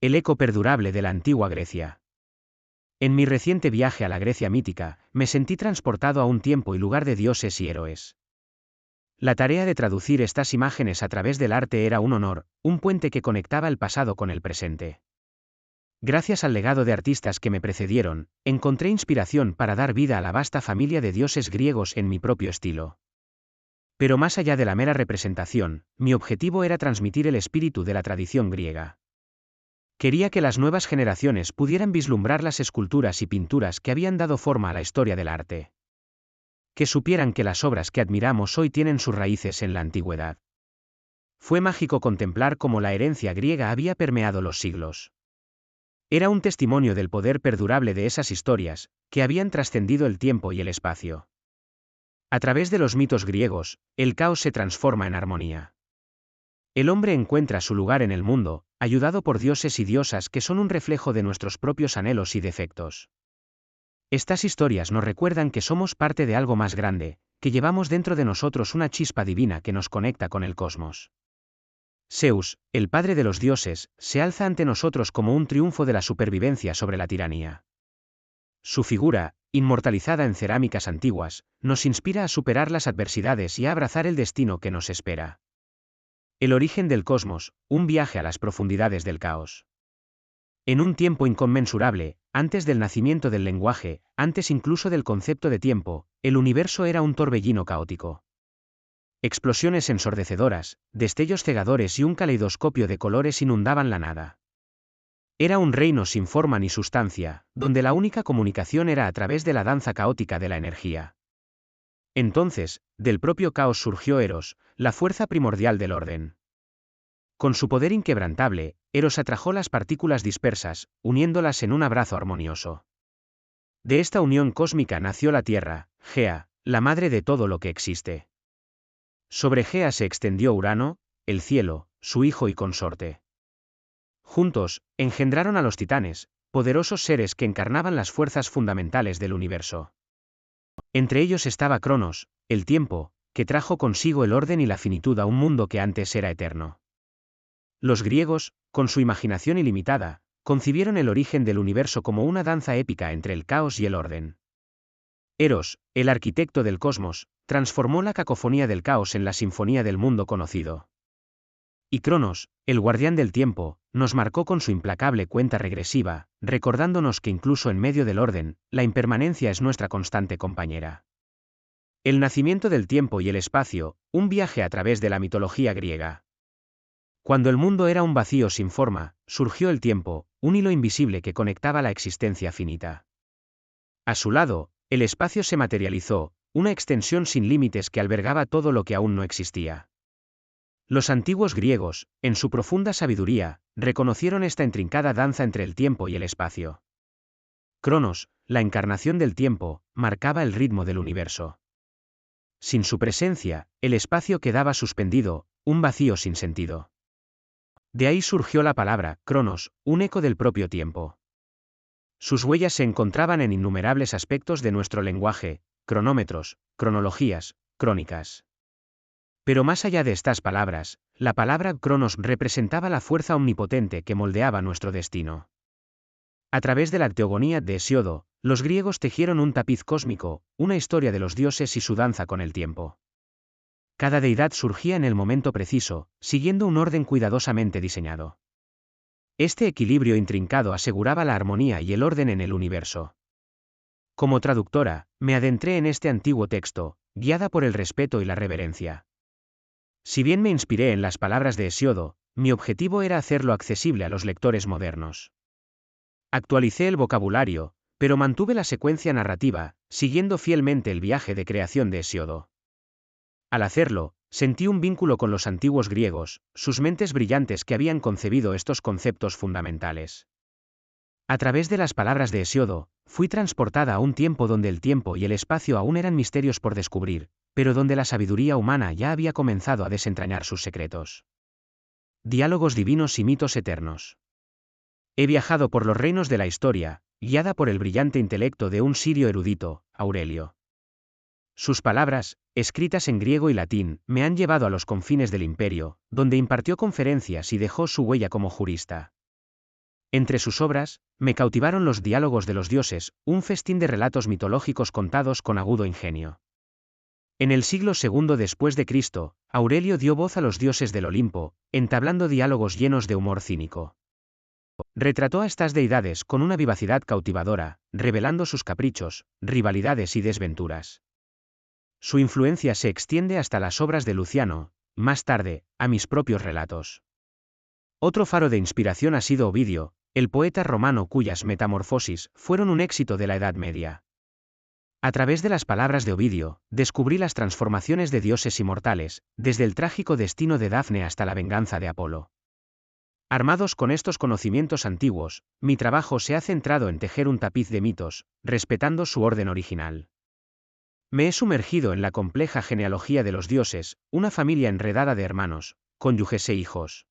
el eco perdurable de la antigua Grecia. En mi reciente viaje a la Grecia mítica, me sentí transportado a un tiempo y lugar de dioses y héroes. La tarea de traducir estas imágenes a través del arte era un honor, un puente que conectaba el pasado con el presente. Gracias al legado de artistas que me precedieron, encontré inspiración para dar vida a la vasta familia de dioses griegos en mi propio estilo. Pero más allá de la mera representación, mi objetivo era transmitir el espíritu de la tradición griega. Quería que las nuevas generaciones pudieran vislumbrar las esculturas y pinturas que habían dado forma a la historia del arte. Que supieran que las obras que admiramos hoy tienen sus raíces en la antigüedad. Fue mágico contemplar cómo la herencia griega había permeado los siglos. Era un testimonio del poder perdurable de esas historias, que habían trascendido el tiempo y el espacio. A través de los mitos griegos, el caos se transforma en armonía. El hombre encuentra su lugar en el mundo, ayudado por dioses y diosas que son un reflejo de nuestros propios anhelos y defectos. Estas historias nos recuerdan que somos parte de algo más grande, que llevamos dentro de nosotros una chispa divina que nos conecta con el cosmos. Zeus, el padre de los dioses, se alza ante nosotros como un triunfo de la supervivencia sobre la tiranía. Su figura, inmortalizada en cerámicas antiguas, nos inspira a superar las adversidades y a abrazar el destino que nos espera. El origen del cosmos, un viaje a las profundidades del caos. En un tiempo inconmensurable, antes del nacimiento del lenguaje, antes incluso del concepto de tiempo, el universo era un torbellino caótico. Explosiones ensordecedoras, destellos cegadores y un caleidoscopio de colores inundaban la nada. Era un reino sin forma ni sustancia, donde la única comunicación era a través de la danza caótica de la energía. Entonces, del propio caos surgió Eros, la fuerza primordial del orden. Con su poder inquebrantable, Eros atrajo las partículas dispersas, uniéndolas en un abrazo armonioso. De esta unión cósmica nació la Tierra, Gea, la madre de todo lo que existe. Sobre Gea se extendió Urano, el cielo, su hijo y consorte. Juntos, engendraron a los titanes, poderosos seres que encarnaban las fuerzas fundamentales del universo. Entre ellos estaba Cronos, el tiempo, que trajo consigo el orden y la finitud a un mundo que antes era eterno. Los griegos, con su imaginación ilimitada, concibieron el origen del universo como una danza épica entre el caos y el orden. Eros, el arquitecto del cosmos, transformó la cacofonía del caos en la sinfonía del mundo conocido. Y Cronos, el guardián del tiempo, nos marcó con su implacable cuenta regresiva, recordándonos que incluso en medio del orden, la impermanencia es nuestra constante compañera. El nacimiento del tiempo y el espacio, un viaje a través de la mitología griega. Cuando el mundo era un vacío sin forma, surgió el tiempo, un hilo invisible que conectaba la existencia finita. A su lado, el espacio se materializó, una extensión sin límites que albergaba todo lo que aún no existía. Los antiguos griegos, en su profunda sabiduría, reconocieron esta intrincada danza entre el tiempo y el espacio. Cronos, la encarnación del tiempo, marcaba el ritmo del universo. Sin su presencia, el espacio quedaba suspendido, un vacío sin sentido. De ahí surgió la palabra, Cronos, un eco del propio tiempo. Sus huellas se encontraban en innumerables aspectos de nuestro lenguaje, cronómetros, cronologías, crónicas. Pero más allá de estas palabras, la palabra Cronos representaba la fuerza omnipotente que moldeaba nuestro destino. A través de la teogonía de Hesíodo, los griegos tejieron un tapiz cósmico, una historia de los dioses y su danza con el tiempo. Cada deidad surgía en el momento preciso, siguiendo un orden cuidadosamente diseñado. Este equilibrio intrincado aseguraba la armonía y el orden en el universo. Como traductora, me adentré en este antiguo texto, guiada por el respeto y la reverencia. Si bien me inspiré en las palabras de Hesíodo, mi objetivo era hacerlo accesible a los lectores modernos. Actualicé el vocabulario, pero mantuve la secuencia narrativa, siguiendo fielmente el viaje de creación de Hesíodo. Al hacerlo, sentí un vínculo con los antiguos griegos, sus mentes brillantes que habían concebido estos conceptos fundamentales. A través de las palabras de Hesíodo, fui transportada a un tiempo donde el tiempo y el espacio aún eran misterios por descubrir, pero donde la sabiduría humana ya había comenzado a desentrañar sus secretos. Diálogos divinos y mitos eternos. He viajado por los reinos de la historia, guiada por el brillante intelecto de un sirio erudito, Aurelio. Sus palabras, escritas en griego y latín, me han llevado a los confines del imperio, donde impartió conferencias y dejó su huella como jurista. Entre sus obras, me cautivaron los diálogos de los dioses, un festín de relatos mitológicos contados con agudo ingenio. En el siglo II después de Cristo, Aurelio dio voz a los dioses del Olimpo, entablando diálogos llenos de humor cínico. Retrató a estas deidades con una vivacidad cautivadora, revelando sus caprichos, rivalidades y desventuras. Su influencia se extiende hasta las obras de Luciano, más tarde, a mis propios relatos. Otro faro de inspiración ha sido Ovidio, el poeta romano cuyas Metamorfosis fueron un éxito de la Edad Media. A través de las palabras de Ovidio, descubrí las transformaciones de dioses inmortales, desde el trágico destino de Dafne hasta la venganza de Apolo. Armados con estos conocimientos antiguos, mi trabajo se ha centrado en tejer un tapiz de mitos, respetando su orden original. Me he sumergido en la compleja genealogía de los dioses, una familia enredada de hermanos, cónyuges e hijos.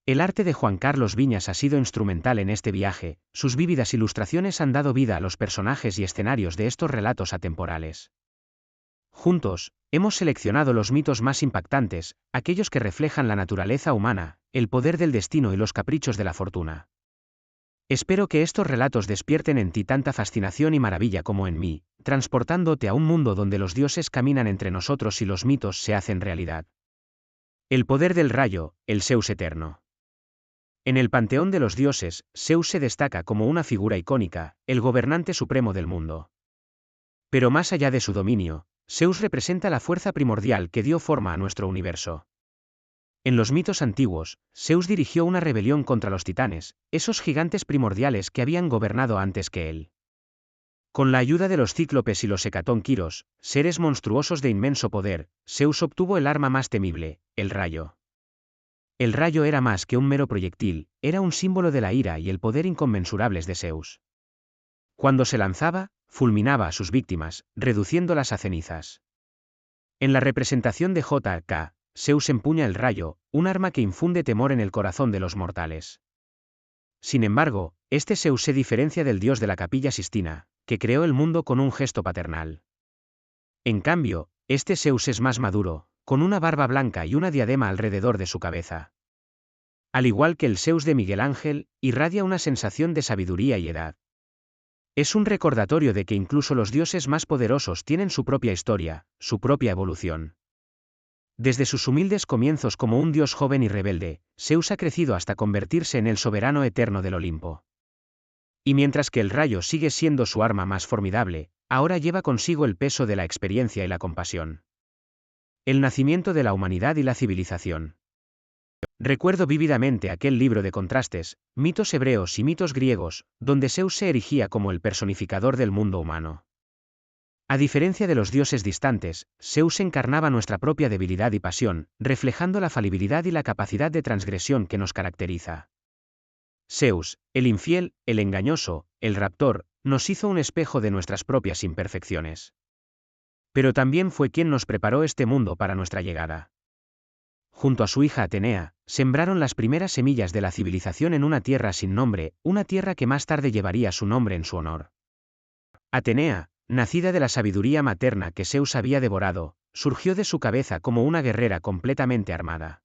El arte de Juan Carlos Viñas ha sido instrumental en este viaje, sus vívidas ilustraciones han dado vida a los personajes y escenarios de estos relatos atemporales. Juntos, hemos seleccionado los mitos más impactantes, aquellos que reflejan la naturaleza humana, el poder del destino y los caprichos de la fortuna. Espero que estos relatos despierten en ti tanta fascinación y maravilla como en mí, transportándote a un mundo donde los dioses caminan entre nosotros y los mitos se hacen realidad. El poder del rayo, el Zeus eterno. En el panteón de los dioses, Zeus se destaca como una figura icónica, el gobernante supremo del mundo. Pero más allá de su dominio, Zeus representa la fuerza primordial que dio forma a nuestro universo. En los mitos antiguos, Zeus dirigió una rebelión contra los titanes, esos gigantes primordiales que habían gobernado antes que él. Con la ayuda de los cíclopes y los hecatónquiros, seres monstruosos de inmenso poder, Zeus obtuvo el arma más temible, el rayo. El rayo era más que un mero proyectil, era un símbolo de la ira y el poder inconmensurables de Zeus. Cuando se lanzaba, fulminaba a sus víctimas, reduciéndolas a cenizas. En la representación de J.K., Zeus empuña el rayo, un arma que infunde temor en el corazón de los mortales. Sin embargo, este Zeus se diferencia del dios de la Capilla Sistina, que creó el mundo con un gesto paternal. En cambio, este Zeus es más maduro, con una barba blanca y una diadema alrededor de su cabeza. Al igual que el Zeus de Miguel Ángel, irradia una sensación de sabiduría y edad. Es un recordatorio de que incluso los dioses más poderosos tienen su propia historia, su propia evolución. Desde sus humildes comienzos como un dios joven y rebelde, Zeus ha crecido hasta convertirse en el soberano eterno del Olimpo. Y mientras que el rayo sigue siendo su arma más formidable, ahora lleva consigo el peso de la experiencia y la compasión. El nacimiento de la humanidad y la civilización. Recuerdo vívidamente aquel libro de contrastes, mitos hebreos y mitos griegos, donde Zeus se erigía como el personificador del mundo humano. A diferencia de los dioses distantes, Zeus encarnaba nuestra propia debilidad y pasión, reflejando la falibilidad y la capacidad de transgresión que nos caracteriza. Zeus, el infiel, el engañoso, el raptor, nos hizo un espejo de nuestras propias imperfecciones. Pero también fue quien nos preparó este mundo para nuestra llegada. Junto a su hija Atenea, sembraron las primeras semillas de la civilización en una tierra sin nombre, una tierra que más tarde llevaría su nombre en su honor. Atenea, nacida de la sabiduría materna que Zeus había devorado, surgió de su cabeza como una guerrera completamente armada.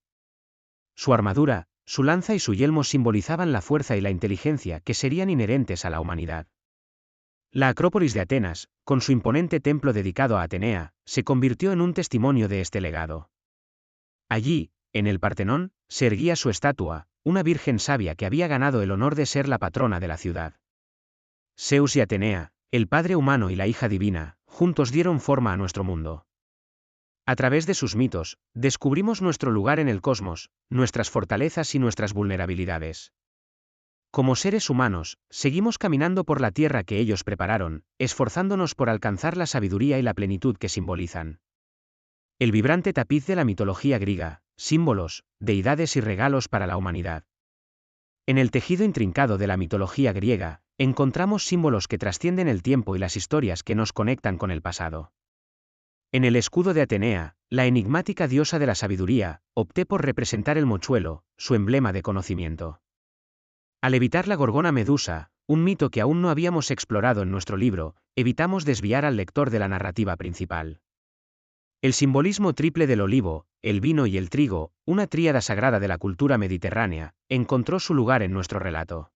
Su armadura, su lanza y su yelmo simbolizaban la fuerza y la inteligencia que serían inherentes a la humanidad. La Acrópolis de Atenas, con su imponente templo dedicado a Atenea, se convirtió en un testimonio de este legado. Allí, en el Partenón, se erguía su estatua, una virgen sabia que había ganado el honor de ser la patrona de la ciudad. Zeus y Atenea, el padre humano y la hija divina, juntos dieron forma a nuestro mundo. A través de sus mitos, descubrimos nuestro lugar en el cosmos, nuestras fortalezas y nuestras vulnerabilidades. Como seres humanos, seguimos caminando por la tierra que ellos prepararon, esforzándonos por alcanzar la sabiduría y la plenitud que simbolizan. El vibrante tapiz de la mitología griega, símbolos, deidades y regalos para la humanidad. En el tejido intrincado de la mitología griega, encontramos símbolos que trascienden el tiempo y las historias que nos conectan con el pasado. En el escudo de Atenea, la enigmática diosa de la sabiduría, opté por representar el mochuelo, su emblema de conocimiento. Al evitar la gorgona Medusa, un mito que aún no habíamos explorado en nuestro libro, evitamos desviar al lector de la narrativa principal. El simbolismo triple del olivo, el vino y el trigo, una tríada sagrada de la cultura mediterránea, encontró su lugar en nuestro relato.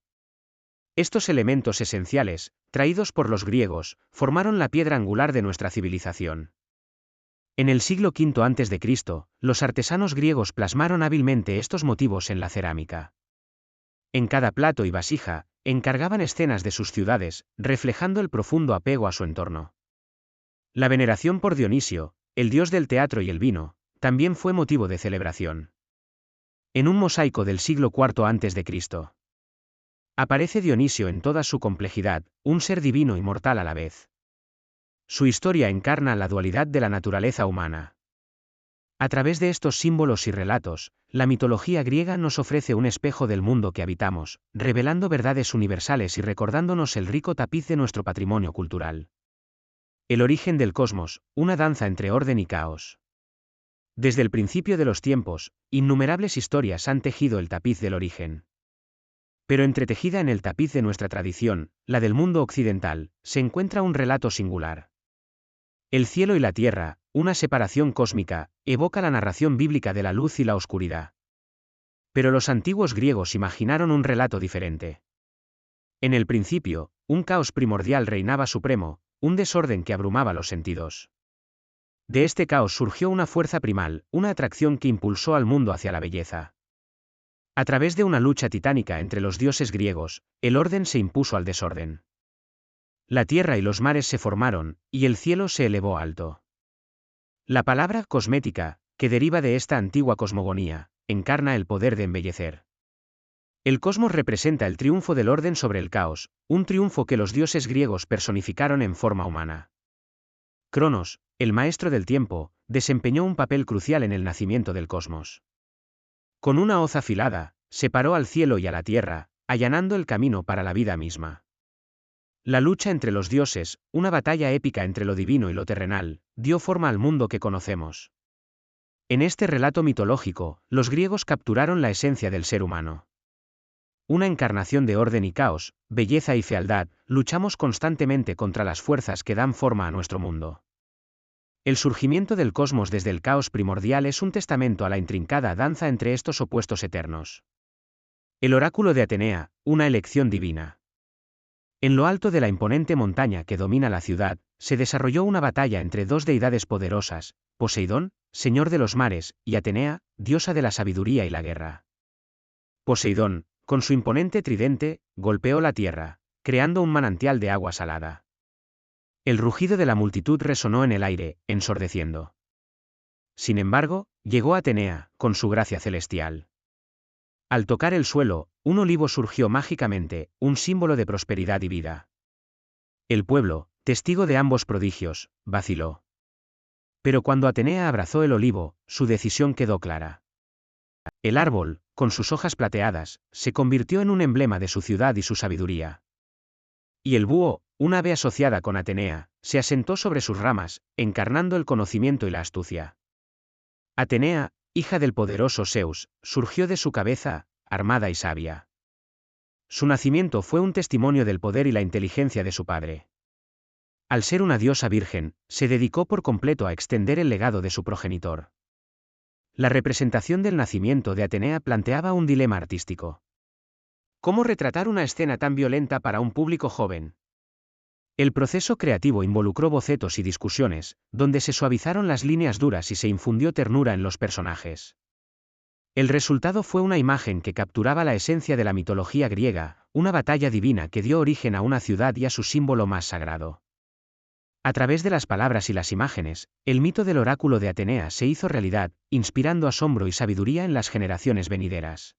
Estos elementos esenciales, traídos por los griegos, formaron la piedra angular de nuestra civilización. En el siglo V a.C., los artesanos griegos plasmaron hábilmente estos motivos en la cerámica. En cada plato y vasija, encargaban escenas de sus ciudades, reflejando el profundo apego a su entorno. La veneración por Dionisio, el dios del teatro y el vino, también fue motivo de celebración. En un mosaico del siglo IV a.C., aparece Dionisio en toda su complejidad, un ser divino y mortal a la vez. Su historia encarna la dualidad de la naturaleza humana. A través de estos símbolos y relatos, la mitología griega nos ofrece un espejo del mundo que habitamos, revelando verdades universales y recordándonos el rico tapiz de nuestro patrimonio cultural. El origen del cosmos, una danza entre orden y caos. Desde el principio de los tiempos, innumerables historias han tejido el tapiz del origen. Pero entretejida en el tapiz de nuestra tradición, la del mundo occidental, se encuentra un relato singular. El cielo y la tierra, una separación cósmica, evoca la narración bíblica de la luz y la oscuridad. Pero los antiguos griegos imaginaron un relato diferente. En el principio, un caos primordial reinaba supremo, un desorden que abrumaba los sentidos. De este caos surgió una fuerza primal, una atracción que impulsó al mundo hacia la belleza. A través de una lucha titánica entre los dioses griegos, el orden se impuso al desorden. La tierra y los mares se formaron, y el cielo se elevó alto. La palabra cosmética, que deriva de esta antigua cosmogonía, encarna el poder de embellecer. El cosmos representa el triunfo del orden sobre el caos, un triunfo que los dioses griegos personificaron en forma humana. Cronos, el maestro del tiempo, desempeñó un papel crucial en el nacimiento del cosmos. Con una hoz afilada, separó al cielo y a la tierra, allanando el camino para la vida misma. La lucha entre los dioses, una batalla épica entre lo divino y lo terrenal, dio forma al mundo que conocemos. En este relato mitológico, los griegos capturaron la esencia del ser humano. Una encarnación de orden y caos, belleza y fealdad, luchamos constantemente contra las fuerzas que dan forma a nuestro mundo. El surgimiento del cosmos desde el caos primordial es un testamento a la intrincada danza entre estos opuestos eternos. El oráculo de Atenea, una elección divina. En lo alto de la imponente montaña que domina la ciudad, se desarrolló una batalla entre dos deidades poderosas, Poseidón, señor de los mares, y Atenea, diosa de la sabiduría y la guerra. Poseidón, con su imponente tridente, golpeó la tierra, creando un manantial de agua salada. El rugido de la multitud resonó en el aire, ensordeciendo. Sin embargo, llegó Atenea, con su gracia celestial. Al tocar el suelo, un olivo surgió mágicamente, un símbolo de prosperidad y vida. El pueblo, testigo de ambos prodigios, vaciló. Pero cuando Atenea abrazó el olivo, su decisión quedó clara. El árbol, con sus hojas plateadas, se convirtió en un emblema de su ciudad y su sabiduría. Y el búho, un ave asociada con Atenea, se asentó sobre sus ramas, encarnando el conocimiento y la astucia. Atenea, hija del poderoso Zeus, surgió de su cabeza, armada y sabia. Su nacimiento fue un testimonio del poder y la inteligencia de su padre. Al ser una diosa virgen, se dedicó por completo a extender el legado de su progenitor. La representación del nacimiento de Atenea planteaba un dilema artístico. ¿Cómo retratar una escena tan violenta para un público joven? El proceso creativo involucró bocetos y discusiones, donde se suavizaron las líneas duras y se infundió ternura en los personajes. El resultado fue una imagen que capturaba la esencia de la mitología griega, una batalla divina que dio origen a una ciudad y a su símbolo más sagrado. A través de las palabras y las imágenes, el mito del oráculo de Atenea se hizo realidad, inspirando asombro y sabiduría en las generaciones venideras.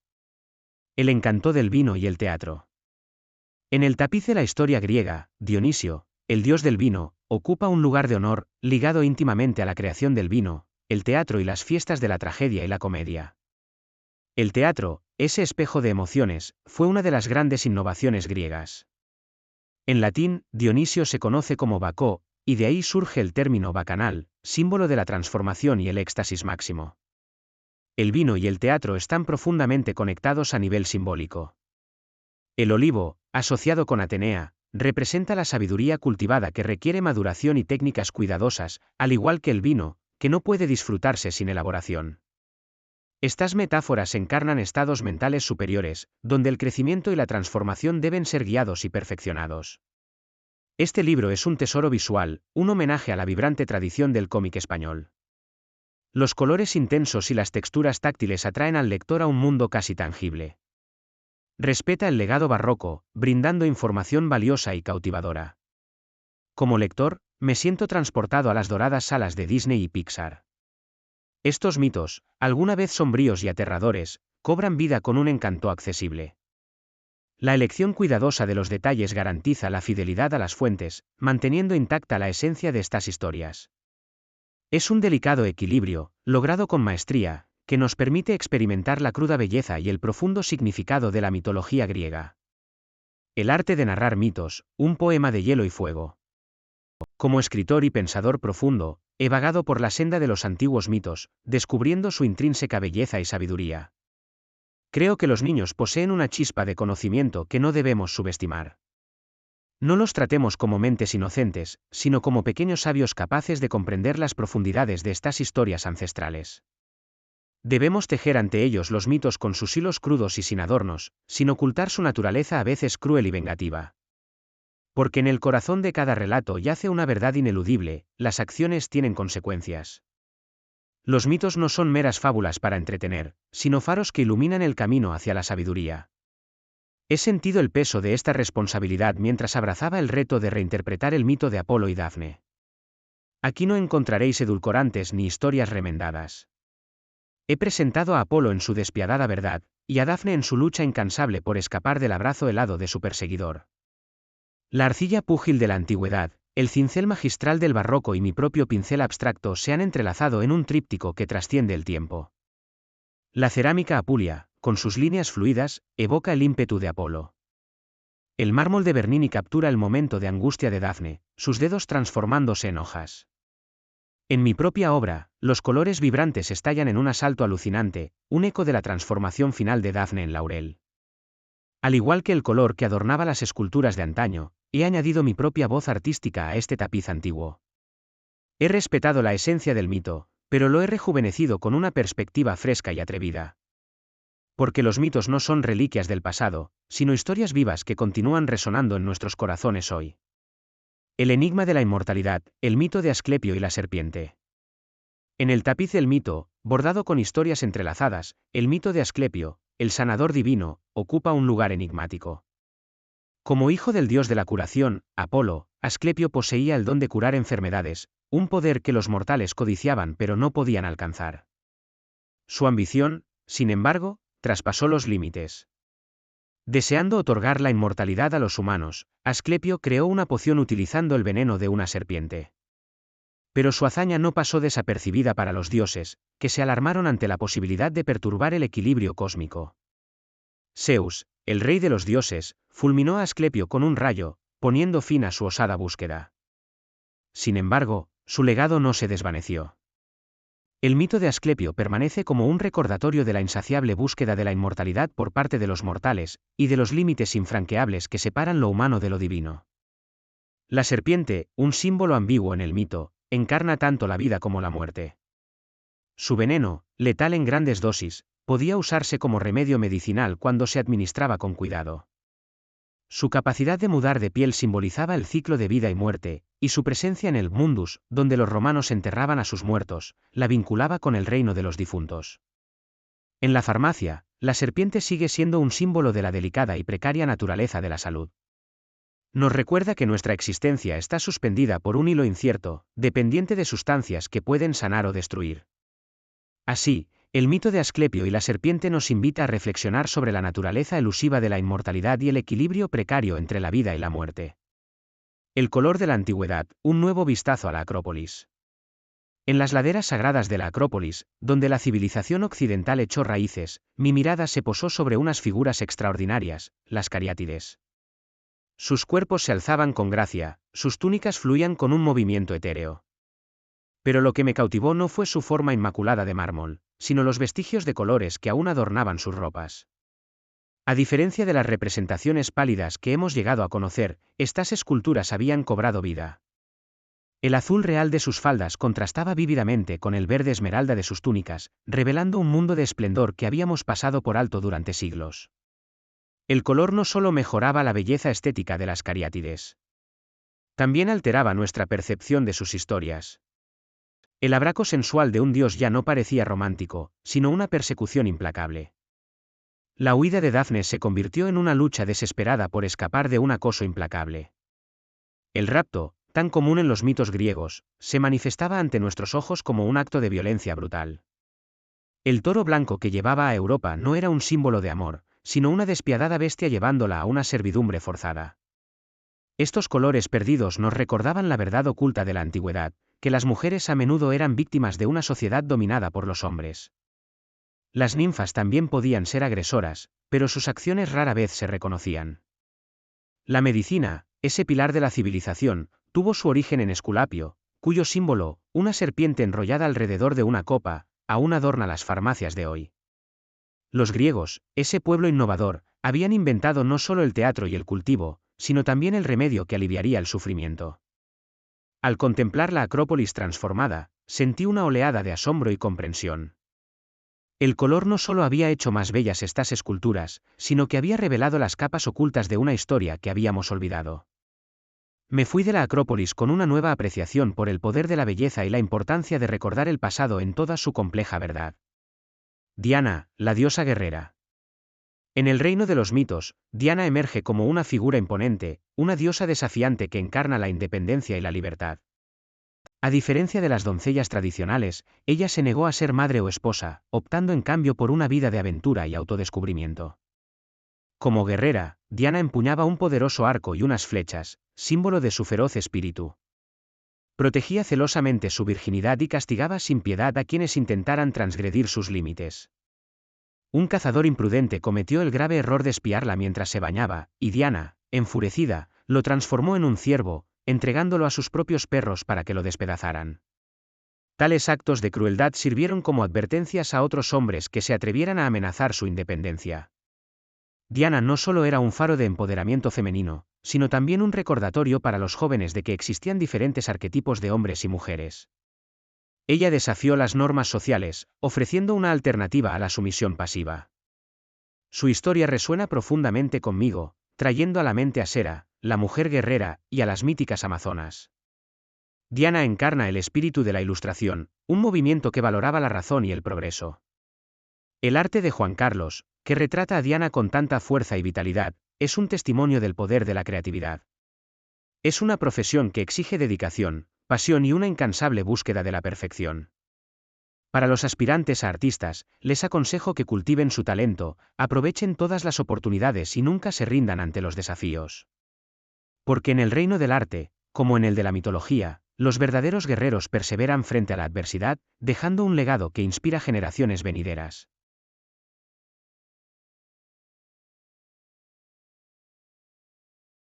El encanto del vino y el teatro. En el tapiz de la historia griega, Dionisio, el dios del vino, ocupa un lugar de honor, ligado íntimamente a la creación del vino, el teatro y las fiestas de la tragedia y la comedia. El teatro, ese espejo de emociones, fue una de las grandes innovaciones griegas. En latín, Dionisio se conoce como Bacó, y de ahí surge el término bacanal, símbolo de la transformación y el éxtasis máximo. El vino y el teatro están profundamente conectados a nivel simbólico. El olivo, asociado con Atenea, representa la sabiduría cultivada que requiere maduración y técnicas cuidadosas, al igual que el vino, que no puede disfrutarse sin elaboración. Estas metáforas encarnan estados mentales superiores, donde el crecimiento y la transformación deben ser guiados y perfeccionados. Este libro es un tesoro visual, un homenaje a la vibrante tradición del cómic español. Los colores intensos y las texturas táctiles atraen al lector a un mundo casi tangible. Respeta el legado barroco, brindando información valiosa y cautivadora. Como lector, me siento transportado a las doradas salas de Disney y Pixar. Estos mitos, alguna vez sombríos y aterradores, cobran vida con un encanto accesible. La elección cuidadosa de los detalles garantiza la fidelidad a las fuentes, manteniendo intacta la esencia de estas historias. Es un delicado equilibrio, logrado con maestría, que nos permite experimentar la cruda belleza y el profundo significado de la mitología griega. El arte de narrar mitos, un poema de hielo y fuego. Como escritor y pensador profundo, he vagado por la senda de los antiguos mitos, descubriendo su intrínseca belleza y sabiduría. Creo que los niños poseen una chispa de conocimiento que no debemos subestimar. No los tratemos como mentes inocentes, sino como pequeños sabios capaces de comprender las profundidades de estas historias ancestrales. Debemos tejer ante ellos los mitos con sus hilos crudos y sin adornos, sin ocultar su naturaleza a veces cruel y vengativa. Porque en el corazón de cada relato yace una verdad ineludible, las acciones tienen consecuencias. Los mitos no son meras fábulas para entretener, sino faros que iluminan el camino hacia la sabiduría. He sentido el peso de esta responsabilidad mientras abrazaba el reto de reinterpretar el mito de Apolo y Dafne. Aquí no encontraréis edulcorantes ni historias remendadas. He presentado a Apolo en su despiadada verdad, y a Dafne en su lucha incansable por escapar del abrazo helado de su perseguidor. La arcilla púgil de la antigüedad, el cincel magistral del barroco y mi propio pincel abstracto se han entrelazado en un tríptico que trasciende el tiempo. La cerámica apulia, con sus líneas fluidas, evoca el ímpetu de Apolo. El mármol de Bernini captura el momento de angustia de Dafne, sus dedos transformándose en hojas. En mi propia obra, los colores vibrantes estallan en un asalto alucinante, un eco de la transformación final de Dafne en laurel. Al igual que el color que adornaba las esculturas de antaño, he añadido mi propia voz artística a este tapiz antiguo. He respetado la esencia del mito, pero lo he rejuvenecido con una perspectiva fresca y atrevida. Porque los mitos no son reliquias del pasado, sino historias vivas que continúan resonando en nuestros corazones hoy. El enigma de la inmortalidad, el mito de Asclepio y la serpiente. En el tapiz del mito, bordado con historias entrelazadas, el mito de Asclepio, el sanador divino, ocupa un lugar enigmático. Como hijo del dios de la curación, Apolo, Asclepio poseía el don de curar enfermedades, un poder que los mortales codiciaban pero no podían alcanzar. Su ambición, sin embargo, traspasó los límites. Deseando otorgar la inmortalidad a los humanos, Asclepio creó una poción utilizando el veneno de una serpiente. Pero su hazaña no pasó desapercibida para los dioses, que se alarmaron ante la posibilidad de perturbar el equilibrio cósmico. Zeus, el rey de los dioses, fulminó a Asclepio con un rayo, poniendo fin a su osada búsqueda. Sin embargo, su legado no se desvaneció. El mito de Asclepio permanece como un recordatorio de la insaciable búsqueda de la inmortalidad por parte de los mortales, y de los límites infranqueables que separan lo humano de lo divino. La serpiente, un símbolo ambiguo en el mito, encarna tanto la vida como la muerte. Su veneno, letal en grandes dosis, podía usarse como remedio medicinal cuando se administraba con cuidado. Su capacidad de mudar de piel simbolizaba el ciclo de vida y muerte, y su presencia en el mundus, donde los romanos enterraban a sus muertos, la vinculaba con el reino de los difuntos. En la farmacia, la serpiente sigue siendo un símbolo de la delicada y precaria naturaleza de la salud. Nos recuerda que nuestra existencia está suspendida por un hilo incierto, dependiente de sustancias que pueden sanar o destruir. Así, el mito de Asclepio y la serpiente nos invita a reflexionar sobre la naturaleza elusiva de la inmortalidad y el equilibrio precario entre la vida y la muerte. El color de la antigüedad, un nuevo vistazo a la Acrópolis. En las laderas sagradas de la Acrópolis, donde la civilización occidental echó raíces, mi mirada se posó sobre unas figuras extraordinarias, las cariátides. Sus cuerpos se alzaban con gracia, sus túnicas fluían con un movimiento etéreo. Pero lo que me cautivó no fue su forma inmaculada de mármol, sino los vestigios de colores que aún adornaban sus ropas. A diferencia de las representaciones pálidas que hemos llegado a conocer, estas esculturas habían cobrado vida. El azul real de sus faldas contrastaba vívidamente con el verde esmeralda de sus túnicas, revelando un mundo de esplendor que habíamos pasado por alto durante siglos. El color no solo mejoraba la belleza estética de las cariátides, también alteraba nuestra percepción de sus historias. El abraco sensual de un dios ya no parecía romántico, sino una persecución implacable. La huida de Dafne se convirtió en una lucha desesperada por escapar de un acoso implacable. El rapto, tan común en los mitos griegos, se manifestaba ante nuestros ojos como un acto de violencia brutal. El toro blanco que llevaba a Europa no era un símbolo de amor, sino una despiadada bestia llevándola a una servidumbre forzada. Estos colores perdidos nos recordaban la verdad oculta de la antigüedad, que las mujeres a menudo eran víctimas de una sociedad dominada por los hombres. Las ninfas también podían ser agresoras, pero sus acciones rara vez se reconocían. La medicina, ese pilar de la civilización, tuvo su origen en Esculapio, cuyo símbolo, una serpiente enrollada alrededor de una copa, aún adorna las farmacias de hoy. Los griegos, ese pueblo innovador, habían inventado no solo el teatro y el cultivo, sino también el remedio que aliviaría el sufrimiento. Al contemplar la Acrópolis transformada, sentí una oleada de asombro y comprensión. El color no solo había hecho más bellas estas esculturas, sino que había revelado las capas ocultas de una historia que habíamos olvidado. Me fui de la Acrópolis con una nueva apreciación por el poder de la belleza y la importancia de recordar el pasado en toda su compleja verdad. Diana, la diosa guerrera. En el reino de los mitos, Diana emerge como una figura imponente, una diosa desafiante que encarna la independencia y la libertad. A diferencia de las doncellas tradicionales, ella se negó a ser madre o esposa, optando en cambio por una vida de aventura y autodescubrimiento. Como guerrera, Diana empuñaba un poderoso arco y unas flechas, símbolo de su feroz espíritu. Protegía celosamente su virginidad y castigaba sin piedad a quienes intentaran transgredir sus límites. Un cazador imprudente cometió el grave error de espiarla mientras se bañaba, y Diana, enfurecida, lo transformó en un ciervo, entregándolo a sus propios perros para que lo despedazaran. Tales actos de crueldad sirvieron como advertencias a otros hombres que se atrevieran a amenazar su independencia. Diana no solo era un faro de empoderamiento femenino, sino también un recordatorio para los jóvenes de que existían diferentes arquetipos de hombres y mujeres. Ella desafió las normas sociales, ofreciendo una alternativa a la sumisión pasiva. Su historia resuena profundamente conmigo, trayendo a la mente a Sera, la mujer guerrera, y a las míticas amazonas. Diana encarna el espíritu de la Ilustración, un movimiento que valoraba la razón y el progreso. El arte de Juan Carlos, que retrata a Diana con tanta fuerza y vitalidad, es un testimonio del poder de la creatividad. Es una profesión que exige dedicación, pasión y una incansable búsqueda de la perfección. Para los aspirantes a artistas, les aconsejo que cultiven su talento, aprovechen todas las oportunidades y nunca se rindan ante los desafíos. Porque en el reino del arte, como en el de la mitología, los verdaderos guerreros perseveran frente a la adversidad, dejando un legado que inspira generaciones venideras.